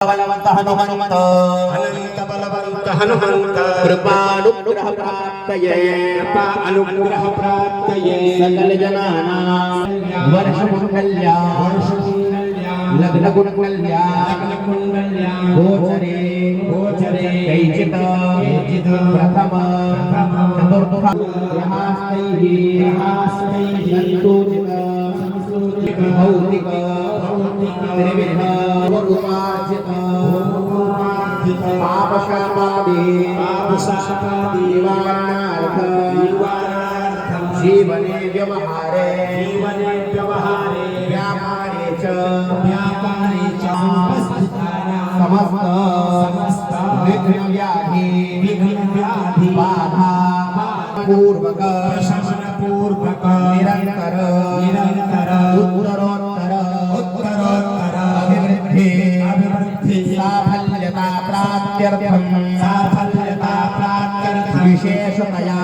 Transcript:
बलवंत हनुमंत अनंत बलवंत हनुमंत कृपानुग्रह प्राप्तये अनुग्रह प्राप्तये सकल जनानां वर्ष मंगल्या लग्न कुंडल्या गोचरे कैचित प्रथम चतुर्थ संतोषित भौतिक त्रिविध रूपार्जित पापशापादि निवारणार्थं जीवने व्यवहारे व्यापारे च समस्त विघ्न व्याधि बाधा पूर्वक निरंतर उत्तरोत्तर अभिवृद्धि साफल्यता प्राप्त्यर्थं विशेषतया